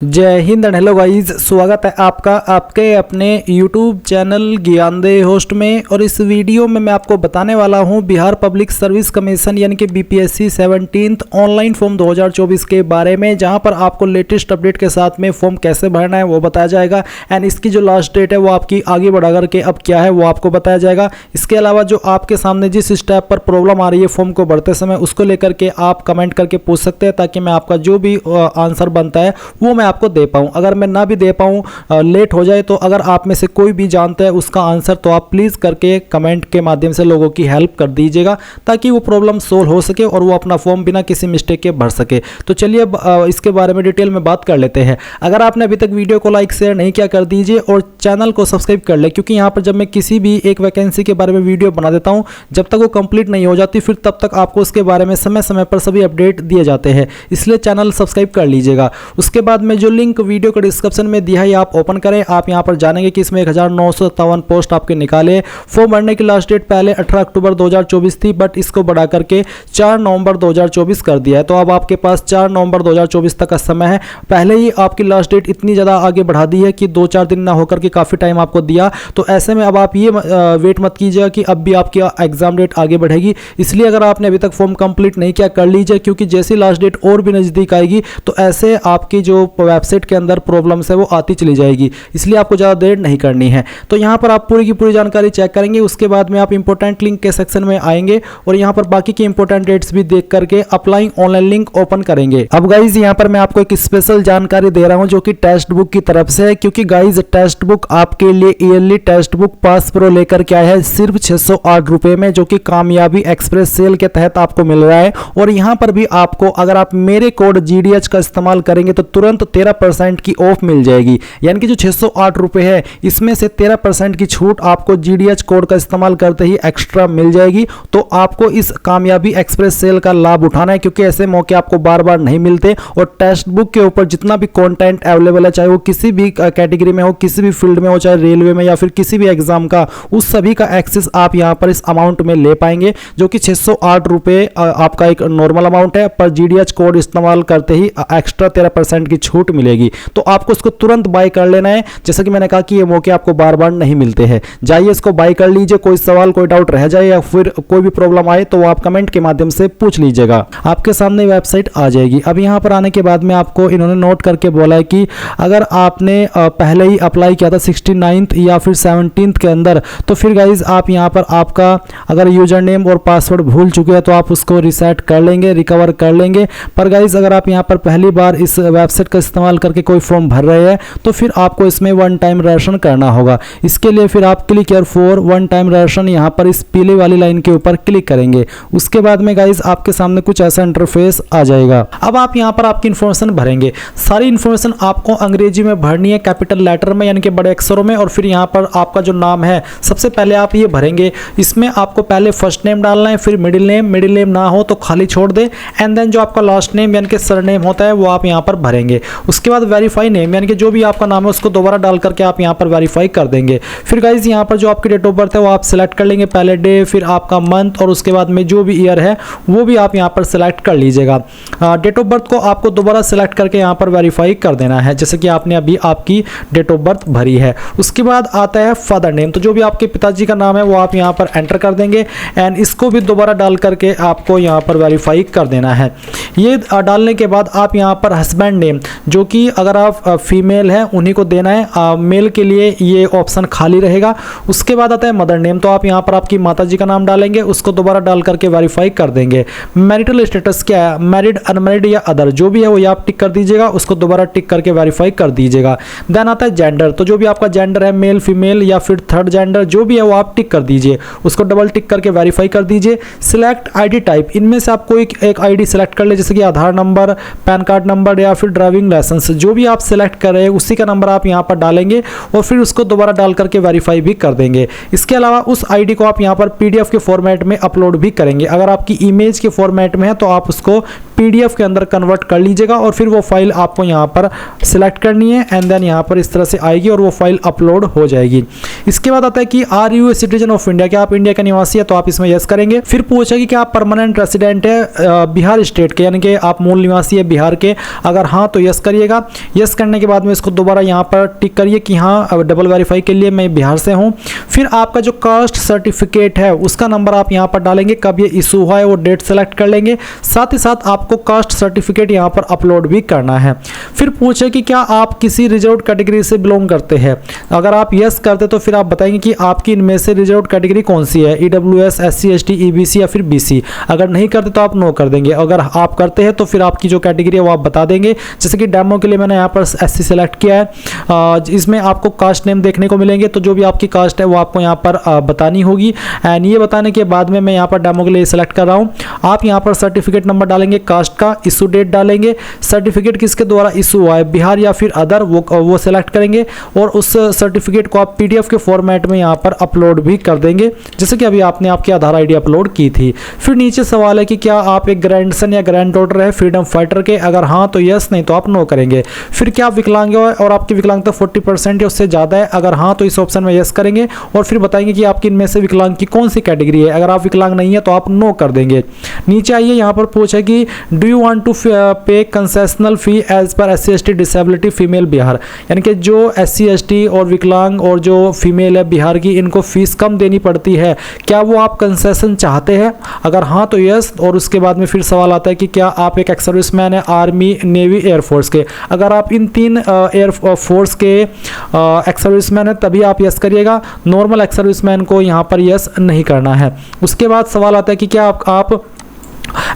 जय Hind and hello guys, स्वागत है आपका आपके अपने YouTube चैनल ज्ञानदेह होस्ट में। और इस वीडियो में मैं आपको बताने वाला हूं बिहार पब्लिक सर्विस कमीशन यानी कि BPSC 17th ऑनलाइन फॉर्म 2024 के बारे में, जहां पर आपको लेटेस्ट अपडेट के साथ में फॉर्म कैसे भरना है वो बताया जाएगा। एंड इसकी जो लास्ट डेट है वो आपकी आगे बढ़ा करके अब क्या है वो आपको बताया जाएगा। इसके अलावा जो आपके सामने जिस स्टेप पर प्रॉब्लम आ रही है फॉर्म को भरते समय, उसको लेकर के आप कमेंट करके पूछ सकते हैं, ताकि मैं आपका जो भी आंसर बनता है वो मैं आपको दे पाऊं। अगर मैं ना भी दे पाऊं, लेट हो जाए, तो अगर आप में से कोई भी जानता है उसका आंसर, तो आप प्लीज़ करके कमेंट के माध्यम से लोगों की हेल्प कर दीजिएगा, ताकि वो प्रॉब्लम सोल्व हो सके और वो अपना फॉर्म बिना किसी मिस्टेक के भर सके। तो चलिए अब इसके बारे में डिटेल में बात कर लेते हैं। अगर आपने अभी तक वीडियो को लाइक शेयर नहीं किया, कर दीजिए और चैनल को सब्सक्राइब कर ले, क्योंकि यहाँ पर जब मैं किसी भी एक वैकेंसी के बारे में वीडियो बना देता हूँ, जब तक वो कंप्लीट नहीं हो जाती फिर तब तक आपको उसके बारे में समय समय पर सभी अपडेट दिए जाते हैं, इसलिए चैनल सब्सक्राइब कर लीजिएगा। उसके बाद में जो लिंक वीडियो को डिस्क्रिप्शन में दिया है आप ओपन करें। आप यहां पर जानेंगे कि इसमें 1957 पोस्ट आपके निकाले। फॉर्म भरने की लास्ट डेट पहले 18 अक्टूबर 2024 थी, बट इसको बढ़ा करके 4 नवंबर 2024 कर दिया है। तो अब आपके पास 4 नवंबर 2024 तक का समय है। पहले ही आपकी लास्ट डेट इतनी ज़्यादा आगे बढ़ा दी है कि 2-4 दिन ना होकर के काफ़ी टाइम आपको दिया। तो ऐसे में अब आप ये वेट मत कीजिएगा कि अब भी आपकी एग्जाम डेट आगे बढ़ेगी। इसलिए अगर आपने अभी तक फॉर्म कंप्लीट नहीं किया, कर लीजिए, क्योंकि जैसी लास्ट डेट और भी नज़दीक आएगी तो ऐसे आपकी जो वेबसाइट के अंदर प्रॉब्लम्स है वो आती चली जाएगी। इसलिए आपको ज़्यादा देर नहीं करनी है। तो यहाँ पर आप पूरी की पूरी जानकारी चेक करेंगे। उसके बाद में आप इंपॉर्टेंट लिंक के सेक्शन में आएंगे और यहाँ पर बाकी की इंपॉर्टेंट डेट्स भी देख करके अप्लाइंग ऑनलाइन लिंक ओपन करेंगे। अब गाइज यहाँ पर मैं आपको एक स्पेशल जानकारी दे रहा हूँ जो कि टेक्स्ट बुक की तरफ से है, क्योंकि गाइज टेक्स्ट बुक आपके लिए yearly text book pass pro लेकर के आया है सिर्फ 608 रुपए में, जो कि कामयाबी एक्सप्रेस सेल के तहत आपको मिल रहा है। और यहाँ पर भी आपको, अगर आप मेरे कोड GDH का इस्तेमाल करेंगे तो तुरंत 13% की ऑफ मिल जाएगी। यानी कि जो 608 रुपए है इसमें से 13% की छूट आपको GDH कोड का इस्तेमाल करते ही एक्स्ट्रा मिल जाएगी। तो आपको इस कामयाबी एक्सप्रेस सेल का लाभ उठाना है, क्योंकि ऐसे मौके आपको बार बार नहीं मिलते। और टेक्स्ट बुक के ऊपर जितना भी कंटेंट अवेलेबल है, चाहे वो किसी भी कैटेगरी में हो, किसी भी फील्ड में हो, चाहे रेलवे में या फिर किसी भी एग्जाम का, उस सभी का एक्सेस आप यहाँ पर इस अमाउंट में ले पाएंगे, जो कि 608 रुपए आपका एक नॉर्मल अमाउंट है, पर GDH कोड इस्तेमाल करते ही एक्स्ट्रा 13% की छूट मिलेगी। तो आपको इसको तुरंत बाय कर लेना है। जैसा कि मैंने कहा कि ये मौके आपको बार बार नहीं मिलते हैं। जाइए इसको बाय कर लीजिए। कोई सवाल, कोई डाउट रह जाए या फिर कोई भी प्रॉब्लम आए तो वो आप कमेंट के माध्यम से पूछ लीजिएगा। आपके सामने वेबसाइट आ जाएगी। अब यहाँ पर आने के बाद में आपको इन्होंने नोट करके बोला है कि अगर आपने पहले ही अप्लाई किया था 69th या फिर 17th के अंदर, तो फिर गाइज आप यहाँ पर आपका अगर यूजर नेम और पासवर्ड भूल चुके हैं तो आप उसको रिसेट कर लेंगे, रिकवर कर लेंगे। पर गाइज अगर आप यहाँ पर पहली बार इस वेबसाइट का इस्तेमाल करके कोई फॉर्म भर रहे हैं तो फिर आपको इसमें वन टाइम रजिस्ट्रेशन करना होगा। इसके लिए फिर आप click here for one time registration, यहाँ पर इस पीले वाली लाइन के ऊपर क्लिक करेंगे। उसके बाद में गाइज आपके सामने कुछ ऐसा इंटरफेस आ जाएगा। अब आप यहाँ पर आपकी इन्फॉर्मेशन भरेंगे। सारी इन्फॉर्मेशन आपको अंग्रेजी में भरनी है, कैपिटल लेटर में यानी कि बड़े अक्षरों में। और फिर यहाँ पर आपका जो नाम है सबसे पहले आप ये भरेंगे। इसमें आपको पहले फर्स्ट नेम डालना है, फिर मिडिल नेम ना हो तो खाली छोड़ दे। एंड देन जो आपका लास्ट नेम यानी कि सरनेम होता है वो आप यहाँ पर भरेंगे। उसके बाद वेरीफाई नेम यानी कि जो भी आपका नाम है उसको दोबारा डाल करके आप यहाँ पर वेरीफाई कर देंगे। फिर गाइज यहाँ पर जो आपकी डेट ऑफ बर्थ है वो आप सिलेक्ट कर लेंगे, पहले डे, फिर आपका मंथ, और उसके बाद में जो भी ईयर है वो भी आप यहाँ पर सिलेक्ट कर लीजिएगा। डेट ऑफ बर्थ को आपको दोबारा सिलेक्ट करके यहाँ पर वेरीफाई कर देना है, जैसे कि आपने अभी आपकी डेट ऑफ बर्थ भरी है। उसके बाद आता है फादर नेम, तो जो भी आपके पिताजी का नाम है वो आप यहाँ पर एंटर कर देंगे। एंड इसको भी दोबारा डाल करके आपको यहाँ पर वेरीफाई कर देना है। ये डालने के बाद आप यहाँ पर हस्बैंड नेम, जो कि अगर आप फीमेल है उन्हीं को देना है, मेल के लिए ये ऑप्शन खाली रहेगा। उसके बाद आता है मदर नेम, तो आप यहाँ पर आपकी माताजी का नाम डालेंगे, उसको दोबारा डाल करके वेरीफाई कर देंगे। मैरिटल स्टेटस क्या है, मैरिड, अनमैरिड या अदर, जो भी है वो आप टिक कर दीजिएगा, उसको दोबारा टिक करके वेरीफाई कर दीजिएगा। देन आता है जेंडर, तो जो भी आपका जेंडर है, मेल, फीमेल या फिर थर्ड जेंडर जो भी है वो आप टिक कर दीजिए, उसको डबल टिक करके वेरीफाई कर दीजिए। सिलेक्ट ID टाइप, इनमें से आप कोई एक ID सिलेक्ट कर ले, जैसे कि आधार नंबर, पैन कार्ड नंबर या फिर ड्राइविंग लाइसेंस, जो भी आप सिलेक्ट कर रहे हैं उसी का नंबर आप यहाँ पर डालेंगे और फिर उसको दोबारा डाल करके वेरीफाई भी कर देंगे। इसके अलावा उस ID को आप यहाँ पर PDF के फॉर्मेट में अपलोड भी करेंगे। अगर आपकी इमेज के फॉर्मेट में है तो आप उसको PDF के अंदर कन्वर्ट कर लीजिएगा और फिर वो फाइल आपको यहाँ पर सिलेक्ट करनी है एंड देन यहाँ पर इस तरह से आएगी और वो फाइल अपलोड हो जाएगी। इसके बाद आता है कि are you a citizen of India, क्या आप इंडिया का निवासी है, तो आप इसमें यस करेंगे। फिर पूछेगा कि क्या आप परमानेंट रेसिडेंट है बिहार स्टेट के, यानी कि आप मूल निवासी है बिहार के, अगर हाँ तो यस करिएगा। यस करने के बाद में इसको दोबारा यहाँ पर टिक करिए कि हाँ डबल वेरीफाई के लिए मैं बिहार से हूँ। फिर आपका जो कास्ट सर्टिफिकेट है उसका नंबर आप यहाँ पर डालेंगे, कब ये इशू हुआ है वो डेट सेलेक्ट कर लेंगे। साथ ही साथ आपको कास्ट सर्टिफिकेट यहाँ पर अपलोड भी करना है। फिर पूछे कि क्या आप किसी रिजर्व कैटेगरी से बिलोंग करते हैं, अगर आप यस करते तो फिर आप बताएंगे कि आपकी इनमें से रिजर्व कैटेगरी कौन सी है, EWS, SC, ST, EBC या फिर BC। अगर नहीं करते तो आप नो कर देंगे, अगर आप करते हैं तो फिर आपकी जो कैटेगरी है वो आप बता देंगे। जैसे कि डेमो के लिए मैंने यहाँ पर SC सेलेक्ट किया है। इसमें आपको कास्ट नेम देखने को मिलेंगे, तो जो भी आपकी कास्ट है वो आपको यहाँ पर बतानी होगी। एंड ये बताने के बाद में मैं यहाँ पर डेमो के लिए सेलेक्ट कर रहा हूँ। आप यहाँ पर सर्टिफिकेट नंबर डालेंगे, कास्ट का इशू डेट डालेंगे, सर्टिफिकेट किसके द्वारा इशू हुआ है, बिहार या फिर अदर, वो सेलेक्ट करेंगे और उस सर्टिफिकेट को आप PDF के फॉर्मेट में यहाँ पर अपलोड भी कर देंगे, जैसे कि अभी आपने आपकी आधार ID अपलोड की थी। फिर नीचे सवाल है कि क्या आप एक ग्रैंडसन या ग्रैंड डॉटर है फ्रीडम फाइटर के, अगर हाँ तो यस, नहीं तो आप नो करेंगे। फिर क्या आप विकलांग हो और आपकी विकलांगता 40% या उससे ज़्यादा है, अगर हाँ तो इस ऑप्शन में यस करेंगे और फिर बताएंगे कि आपकी इनमें से विकलांग की कौन सी कैटेगरी है, अगर आप विकलांग नहीं है तो आप नो कर देंगे। नीचे आइए, यहाँ पर पूछे कि do you want to pay concessional fee as per SC ST disability female Bihar, यानी कि जो SC ST और विकलांग और जो फीमेल है बिहार की, इनको फीस कम देनी पड़ती है, क्या वो आप कंसेशन चाहते हैं, अगर हाँ तो यस। और उसके बाद में फिर सवाल आता है कि क्या आप एक एक्स सर्विसमैन है आर्मी, नेवी, एयरफोर्स के, अगर आप इन 3 एयरफोर्स के एक्स सर्विसमैन है तभी आप यस करिएगा, नॉर्मल एक्स सर्विसमैन को यहाँ पर यस नहीं करना है। उसके बाद सवाल आता है कि क्या आप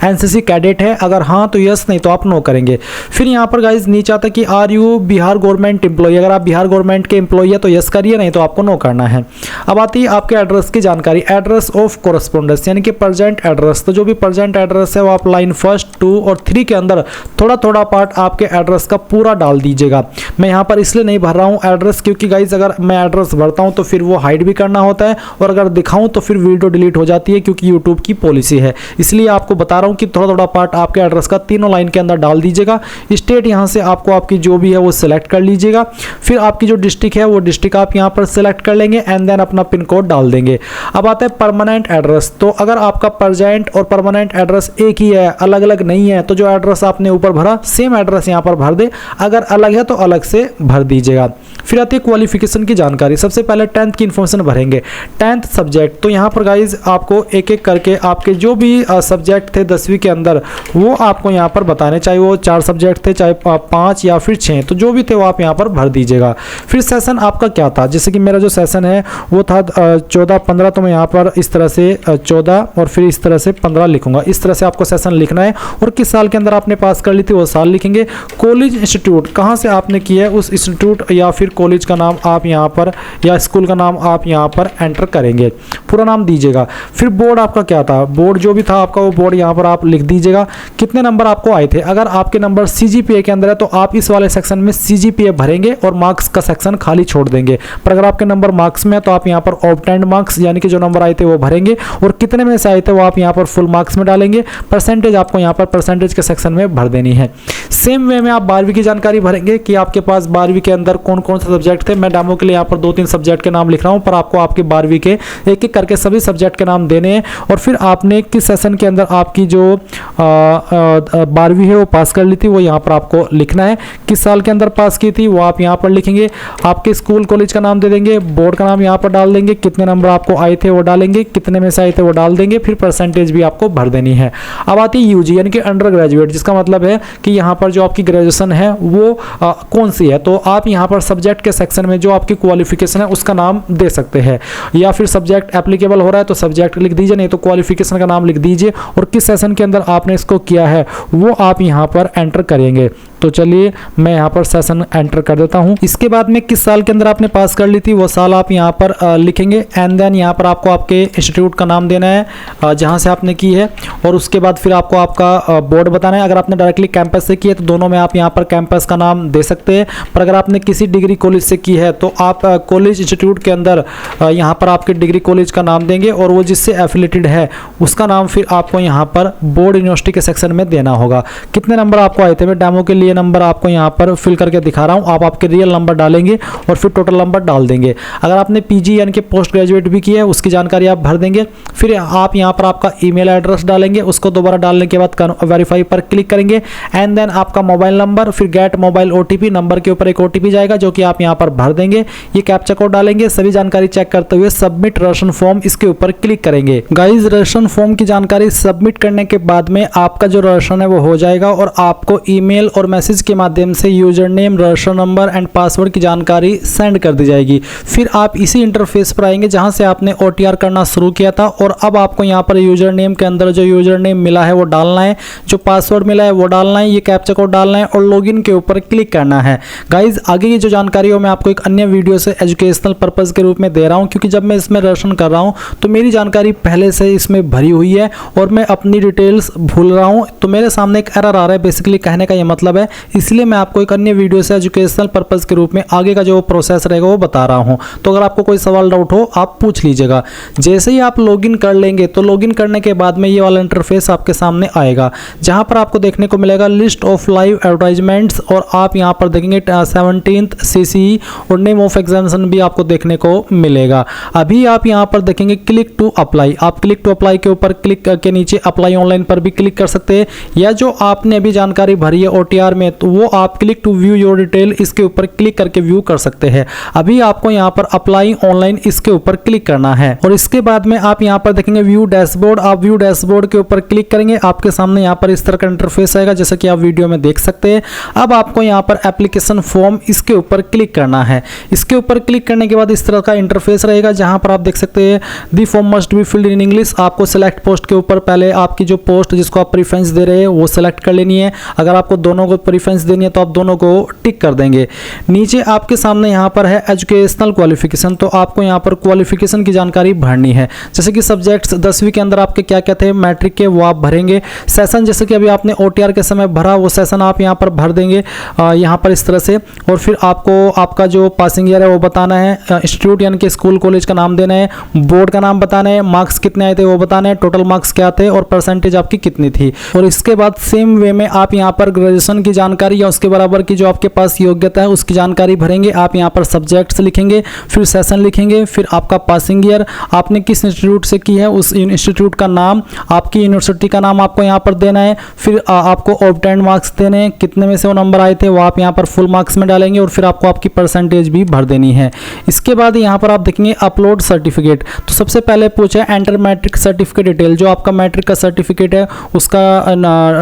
NCC कैडेट है, अगर हाँ तो यस, नहीं तो आप नो करेंगे। फिर यहाँ पर गाइज नीचे आता है कि are you Bihar government employ, अगर आप बिहार गवर्नमेंट के एम्प्लॉय है तो यस करिए, नहीं तो आपको नो करना है। अब आती है आपके एड्रेस की जानकारी, एड्रेस ऑफ कोरस्पोंडेंस यानी कि प्रेजेंट एड्रेस। तो जो भी प्रेजेंट एड्रेस है वो आप लाइन 1, 2 और 3 के अंदर थोड़ा थोड़ा पार्ट आपके एड्रेस का पूरा डाल दीजिएगा। मैं यहाँ पर इसलिए नहीं भर रहा हूँ एड्रेस, क्योंकि गाइज अगर मैं एड्रेस भरता हूँ तो फिर वो हाइड भी करना होता है और अगर दिखाऊँ तो फिर वीडियो डिलीट हो जाती है, क्योंकि यूट्यूब की पॉलिसी है। इसलिए आपको बता रहा हूँ कि थोड़ा थोड़ा पार्ट आपके एड्रेस का तीनों लाइन के अंदर डाल दीजिएगा। स्टेट यहाँ से आपको आपकी जो भी है वो सिलेक्ट कर लीजिएगा। फिर आपकी जो डिस्ट्रिक्ट है वो डिस्ट्रिक्ट आप यहाँ पर सिलेक्ट कर लेंगे एंड देन अपना पिन कोड डाल देंगे। अब आता है परमानेंट एड्रेस। तो अगर आपका प्रेजेंट और परमानेंट एड्रेस एक ही है, अलग अलग नहीं है, तो जो एड्रेस आपने ऊपर भरा सेम एड्रेस यहाँ पर भर दे, अगर अलग है तो अलग से भर दीजिएगा। फिर आती है क्वालिफिकेशन की जानकारी। सबसे पहले 10th की इन्फॉर्मेशन भरेंगे, 10th सब्जेक्ट। तो यहाँ पर गाइज आपको एक एक करके आपके जो भी सब्जेक्ट थे 10वीं के अंदर वो आपको यहाँ पर बताने, चाहे वो 4 सब्जेक्ट थे, चाहे 5 या फिर 6, तो जो भी थे वो आप यहाँ पर भर दीजिएगा। फिर सेशन आपका क्या था, जैसे कि मेरा जो सेशन है वो था 14-15, तो मैं यहाँ पर इस तरह से 14 और फिर इस तरह से 15 लिखूंगा। इस तरह से आपको सेशन लिखना है और किस साल के अंदर आपने पास कर ली थी वो साल लिखेंगे। कॉलेज इंस्टीट्यूट कहाँ से आपने किया है उस इंस्टीट्यूट या फिर कॉलेज का नाम आप यहाँ पर या स्कूल का नाम आप यहाँ पर एंटर करेंगे, पूरा नाम दीजिएगा। फिर बोर्ड आपका क्या था, बोर्ड जो भी था आपका वो बोर्ड यहाँ पर आप लिख दीजिएगा। कितने नंबर आपको आए थे, अगर आपके नंबर CGPA के अंदर है तो आप इस वाले सेक्शन में CGPA भरेंगे और मार्क्स का सेक्शन खाली छोड़ देंगे। पर अगर आपके नंबर मार्क्स में है तो आप यहाँ पर ऑब्टेन्ड मार्क्स यानी कि जो नंबर आए थे वो भरेंगे और कितने में से आए थे वो आप यहाँ पर फुल मार्क्स में डालेंगे। परसेंटेज आपको यहाँ पर परसेंटेज के सेक्शन में भर देनी है। सेम वे में आप 12वीं की जानकारी भरेंगे कि आपके पास 12वीं के अंदर कौन कौन से सब्जेक्ट थे। मैं डेमो के लिए यहाँ पर 2-3 सब्जेक्ट के नाम लिख रहा हूँ, पर आपको आपके 12वीं के एक एक करके सभी सब्जेक्ट के नाम देने हैं। और फिर आपने किस सेशन के अंदर आपकी जो 12वीं है वो पास कर ली थी वो यहाँ पर आपको लिखना है। किस साल के अंदर पास की थी वो आप यहाँ पर लिखेंगे। आपके स्कूल कॉलेज का नाम दे देंगे, बोर्ड का नाम यहाँ पर डाल देंगे, कितने नंबर आपको आए थे वो डालेंगे, कितने में से आए थे वो डाल देंगे। फिर परसेंटेज भी आपको भर देनी है। अब आती है UG यानी कि अंडर ग्रेजुएट, जिसका मतलब है कि यहाँ पर जो आपकी ग्रेजुएशन है वो कौन सी है। तो आप यहाँ पर सब्जेक्ट के सेक्शन में जो आपकी क्वालिफिकेशन है उसका नाम दे सकते हैं, या फिर सब्जेक्ट एप्लीकेबल हो रहा है तो सब्जेक्ट लिख दीजिए, नहीं तो क्वालिफिकेशन का नाम लिख दीजिए और किस सेशन के अंदर आपने इसको किया है वो आप यहाँ पर एंटर करेंगे। तो चलिए मैं यहाँ पर सेशन एंटर कर देता हूँ। इसके बाद में किस साल के अंदर आपने पास कर ली थी वो साल आप यहाँ पर लिखेंगे एंड देन यहाँ पर आपको आपके इंस्टीट्यूट का नाम देना है जहाँ से आपने की है, और उसके बाद फिर आपको आपका बोर्ड बताना है। अगर आपने डायरेक्टली कैंपस से की है तो दोनों में आप यहाँ पर कैंपस का नाम दे सकते हैं, पर अगर आपने किसी डिग्री कॉलेज से की है तो आप कॉलेज इंस्टीट्यूट के अंदर यहाँ पर आपके डिग्री कॉलेज का नाम देंगे और वो जिससे एफिलेटेड है उसका नाम फिर आपको यहाँ पर बोर्ड यूनिवर्सिटी के सेक्शन में देना होगा। कितने नंबर आपको आए थे, मैं डेमो के लिए नंबर आपको यहाँ पर फिल करके दिखा रहा हूँ। आप आपके रियल नंबर डालेंगे और फिर टोटल नंबर डाल देंगे। अगर आपने पीजी यानी कि पोस्ट ग्रेजुएट भी किया है उसकी जानकारी आप भर देंगे। फिर आप यहाँ पर आपका ईमेल एड्रेस डालेंगे, उसको दोबारा डालने के बाद वेरीफाई पर क्लिक करेंगे एंड देन आपका मोबाइल नंबर, फिर गेट मोबाइल ओटीपी, नंबर के ऊपर एक ओटीपी जाएगा जो कि आप यहाँ पर भर देंगे। ये कैप्चा कोड डालेंगे, सभी जानकारी चेक करते हुए सबमिट रजिस्ट्रेशन फॉर्म इसके ऊपर क्लिक करेंगे। गाइस रजिस्ट्रेशन फॉर्म की जानकारी सबमिट करने के बाद में आपका जो रजिस्ट्रेशन है वो हो जाएगा और आपको ईमेल और मैसेज के माध्यम से user name, registration number and password की जानकारी सेंड कर दी जाएगी। फिर आप इसी इंटरफेस पर आएंगे जहां से आपने ओटीआर करना शुरू किया था और अब आपको यहाँ पर यूजर नेम के अंदर जो यूजर नेम मिला है वो डालना है, जो पासवर्ड मिला है वो डालना है, ये कैप्चा कोड डालना है और लॉगिन के ऊपर क्लिक करना है। गाइज आगे की जो जानकारी हो मैं आपको एक अन्य वीडियो से एजुकेशनल पर्पज के रूप में दे रहा हूँ, क्योंकि जब मैं इसमें रजिस्ट्रेशन कर रहा हूँ तो मेरी जानकारी पहले से इसमें भरी हुई है और मैं अपनी डिटेल्स भूल रहा हूँ, तो मेरे सामने एक एरर आ रहा है। बेसिकली कहने का ये मतलब है, इसलिए मैं आपको एक अन्य वीडियो से एजुकेशनल पर्पज के रूप में आगे का जो प्रोसेस रहेगा वो बता रहा हूँ। तो अगर आपको कोई सवाल डाउट हो आप पूछ लीजिएगा। जैसे ही आप लॉगिन कर लेंगे तो लॉगिन करने के बाद में ये वाला इंटरफेस आपके सामने आएगा जहां पर आपको देखने को मिलेगा लिस्ट ऑफ लाइव एडवर्टाइजमेंट्स और आप यहां पर देखेंगे 17th CCE और नेम ऑफ एग्जामिनेशन भी आपको देखने को मिलेगा। अभी आप यहां पर देखेंगे क्लिक टू अप्लाई, आप क्लिक टू अप्लाई के ऊपर क्लिक करके नीचे अप्लाई ऑनलाइन पर भी क्लिक कर सकते हैं, या जो आपने अभी जानकारी भरी है OTR में तो वो आप click to view your detail इसके ऊपर क्लिक करके व्यू कर सकते हैं। अभी आपको यहाँ पर अप्लाई ऑनलाइन इसके ऊपर क्लिक करना है और इसके बाद में आप यहाँ पर देखेंगे व्यू डैशबोर्ड, आप व्यू डैशबोर्ड के ऊपर क्लिक करेंगे, आपके सामने यहाँ पर इस तरह का इंटरफेस आएगा जैसा कि आप वीडियो में देख सकते हैं। अब आपको यहाँ पर एप्लीकेशन फॉर्म इसके ऊपर क्लिक करना है। इसके ऊपर क्लिक करने के बाद इस तरह का इंटरफेस रहेगा जहां पर आप देख सकते हैं the form must be filled in English. आपको सेलेक्ट पोस्ट के ऊपर पहले आपकी जो पोस्ट जिसको आप प्रीफरेंस दे रहे हैं वो सेलेक्ट कर लेनी है। अगर आपको दोनों को प्रीफरेंस देनी है तो आप दोनों को टिक कर देंगे। नीचे आपके सामने यहाँ पर है एजुकेशनल क्वालिफिकेशन, तो आपको यहाँ पर क्वालिफिकेशन की जानकारी भरनी है, जैसे कि सब्जेक्ट्स 10वीं के अंदर आपके क्या क्या थे मैट्रिक के वो आप भरेंगे। सेशन जैसे कि अभी आपने OTR के समय भरा वो सेशन आप यहाँ पर भर देंगे यहाँ पर इस तरह से, और फिर आपको आपका जो पासिंग ईयर है वो बताना है, इंस्टीट्यूट यानी कि स्कूल कॉलेज का नाम देना है, बोर्ड का नाम बताना है, मार्क्स कितने आए थे वो बताना है, टोटल मार्क्स क्या थे और परसेंटेज आपकी कितनी थी। और इसके बाद सेम वे में आप यहाँ पर ग्रेजुएशन की जानकारी या उसके बराबर की जो आपके पास योग्यता है उसकी जानकारी भरेंगे। आप यहाँ पर सब्जेक्ट्स लिखेंगे, फिर सेशन लिखेंगे, फिर आपका पासिंग ईयर, आपने किस इंस्टीट्यूट से की है उस इंस्टीट्यूट का नाम, आपकी यूनिवर्सिटी का नाम आपको यहाँ पर देना है, फिर आपको ऑब्टेन्ड मार्क्स देने हैं, कितने में से वो नंबर आए थे वो आप यहाँ पर फुल मार्क्स में डालेंगे और फिर आपको आपकी परसेंटेज भी भर देनी है। इसके बाद यहाँ पर आप देखेंगे अपलोड सर्टिफिकेट, तो सबसे पहले पूछा है एंटर मैट्रिक सर्टिफिकेट डिटेल, जो आपका मैट्रिक का सर्टिफिकेट है उसका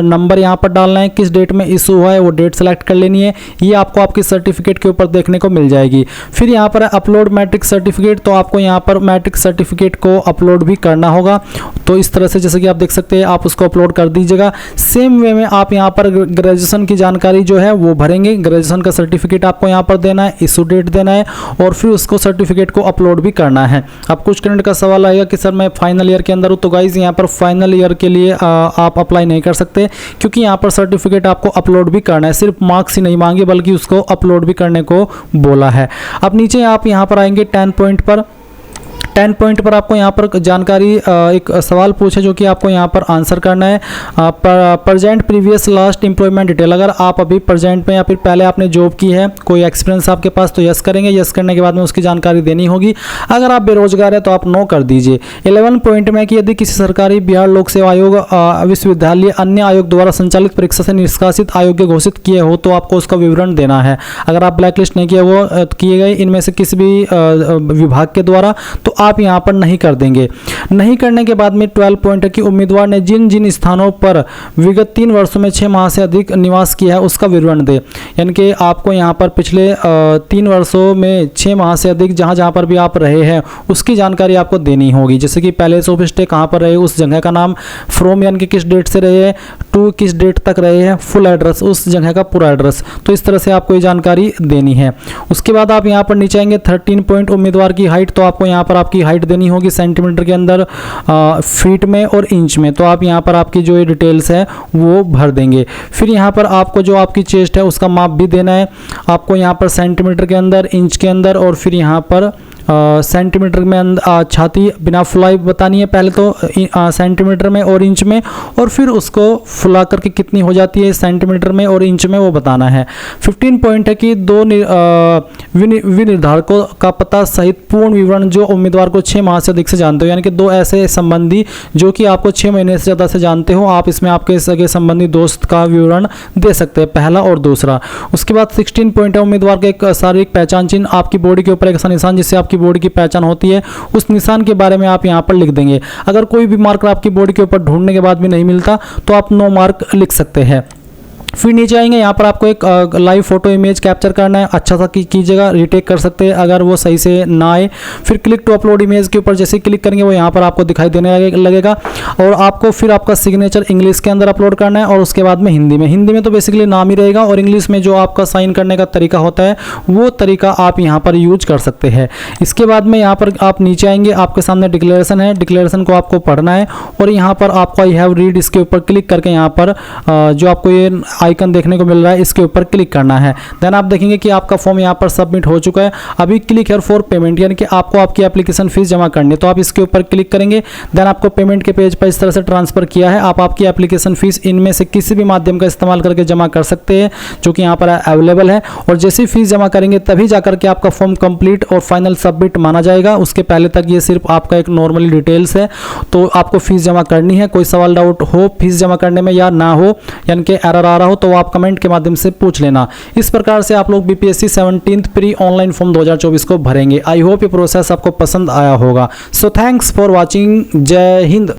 नंबर यहाँ पर डालना है, किस डेट में इशू हुआ है वो डेट सेलेक्ट कर लेनी है, ये आपको आपकी सर्टिफिकेट के ऊपर देखने को मिल जाएगी। फिर यहाँ पर अपलोड मैट्रिक सर्टिफिकेट, तो आपको यहाँ पर मैट्रिक सर्टिफिकेट को अपलोड भी करना होगा। तो इस तरह से जैसे कि आप देख सकते हैं आप उसको अपलोड कर दीजिएगा। सेम वे में आप यहाँ पर ग्रेजुएशन की जानकारी जो है वो भरेंगे, ग्रेजुएशन का सर्टिफिकेट आपको यहाँ पर देना है, इशू डेट देना है और फिर उसको सर्टिफिकेट को अपलोड भी करना है। अब कुछ करंट का सवाल आएगा कि सर मैं फाइनल ईयर के अंदर हूँ, तो गाइज यहाँ पर फाइनल ईयर के लिए आप अप्लाई नहीं कर सकते, क्योंकि यहाँ पर सर्टिफिकेट आपको अपलोड भी करना है, सिर्फ मार्क्स ही नहीं मांगे बल्कि उसको अपलोड भी करने को बोला है। अब नीचे आप यहाँ पर आएंगे 10 पॉइंट पर, 10 पॉइंट पर आपको यहाँ पर जानकारी एक सवाल पूछे जो कि आपको यहाँ पर आंसर करना है। Present previous last employment detail, अगर आप अभी प्रेजेंट में या फिर पहले आपने जॉब की है, कोई एक्सपीरियंस आपके पास, तो यस करेंगे, यस करने के बाद में उसकी जानकारी देनी होगी। अगर आप बेरोजगार है तो आप नो कर दीजिए। 11 पॉइंट में कि यदि किसी सरकारी बिहार लोक सेवा आयोग विश्वविद्यालय अन्य आयोग द्वारा संचालित परीक्षा से निष्कासित अयोग्य घोषित किए हो तो आपको उसका विवरण देना है। अगर आप ब्लैकलिस्ट नहीं किए वो किए गए इनमें से किसी भी विभाग के द्वारा, तो आप यहाँ पर नहीं कर देंगे। नहीं करने के बाद में 12 पॉइंट है कि उम्मीदवार ने जिन जिन स्थानों पर विगत 3 वर्षों में 6 माह से अधिक निवास किया है उसका विवरण दे। यानी कि आपको यहाँ पर पिछले 3 वर्षों में 6 माह से अधिक जहाँ पर भी आप रहे हैं उसकी जानकारी आपको देनी होगी। जैसे कि पैलेस ऑफ स्टे कहाँ पर रहे, उस जगह का नाम, फ्रॉम यानी कि किस डेट से रहे हैं, टू किस डेट तक रहे हैं, फुल एड्रेस, उस जगह का पूरा एड्रेस। तो इस तरह से आपको ये जानकारी देनी है। उसके बाद आप यहाँ पर नीचे आएंगे 13 पॉइंट उम्मीदवार की हाइट। तो आपको यहाँ पर आपकी हाइट देनी होगी सेंटीमीटर के अंदर, फीट में और इंच में। तो आप यहाँ पर आपकी जो ये डिटेल्स है वो भर देंगे। फिर यहाँ पर आपको जो आपकी चेस्ट है उसका माप भी देना है आपको यहाँ पर सेंटीमीटर के अंदर, इंच के अंदर, और फिर यहाँ पर सेंटीमीटर में छाती बिना फुलाई बतानी है पहले तो सेंटीमीटर में और इंच में, और फिर उसको फुला करके कितनी हो जाती है सेंटीमीटर में और इंच में वो बताना है। 15 पॉइंट है कि दो विनिर्धारकों का पता सहित पूर्ण विवरण जो उम्मीदवार को 6 माह से अधिक से जानते हो, यानी कि 2 ऐसे संबंधी जो कि आपको 6 महीने से ज़्यादा से जानते हो, आप इसमें आपके सगे संबंधी दोस्त का विवरण दे सकते हैं, पहला और दूसरा। उसके बाद 16 पॉइंट है उम्मीदवार के एक शारीरिक पहचान चिन्ह, आपकी बॉडी के ऊपर एक ऐसा निशान जिससे आपकी बॉडी की पहचान होती है, उस निशान के बारे में आप यहां पर लिख देंगे। अगर कोई भी मार्कर आपकी बॉडी के ऊपर ढूंढने के बाद भी नहीं मिलता तो आप नो मार्क लिख सकते हैं। फिर नीचे आएंगे, यहाँ पर आपको एक लाइव फोटो इमेज कैप्चर करना है, अच्छा सा कीजिएगा, रीटेक कर सकते हैं अगर वो सही से ना आए। फिर क्लिक टू अपलोड इमेज के ऊपर जैसे क्लिक करेंगे वो यहाँ पर आपको दिखाई देने लगेगा, और आपको फिर आपका सिग्नेचर इंग्लिश के अंदर अपलोड करना है, और उसके बाद में हिंदी में तो बेसिकली नाम ही रहेगा, और इंग्लिश में जो आपका साइन करने का तरीका होता है वो तरीका आप यहाँ पर यूज कर सकते हैं। इसके बाद में यहाँ पर आप नीचे आएंगे, आपके सामने डिक्लेरेशन है, डिक्लेरेशन को आपको पढ़ना है, और यहाँ पर आपको आई हैव रीड इसके ऊपर क्लिक करके यहाँ पर जो आपको ये आइकन देखने को मिल रहा है इसके ऊपर क्लिक करना है। देन आप देखेंगे कि आपका फॉर्म यहाँ पर सबमिट हो चुका है। अभी क्लिक हियर फॉर पेमेंट, यानी कि आपको आपकी एप्लीकेशन फीस जमा करनी है, तो आप इसके ऊपर क्लिक करेंगे। देन आपको पेमेंट के पेज पर इस तरह से ट्रांसफर किया है। आप आपकी एप्लीकेशन फीस इनमें से किसी भी माध्यम का इस्तेमाल करके जमा कर सकते हैं जो कि यहाँ पर अवेलेबल है, और जैसी फीस जमा करेंगे तभी जाकर के आपका फॉर्म कंप्लीट और फाइनल सबमिट माना जाएगा। उसके पहले तक ये सिर्फ आपका एक नॉर्मली डिटेल्स है। तो आपको फीस जमा करनी है। कोई सवाल डाउट हो फीस जमा करने में या ना हो, यानी कि एरर आ रहा हो, तो आप कमेंट के माध्यम से पूछ लेना। इस प्रकार से आप लोग BPSC 17th pre online form 2024 को भरेंगे। आई होप ये प्रोसेस आपको पसंद आया होगा। So thanks for watching. जय हिंद।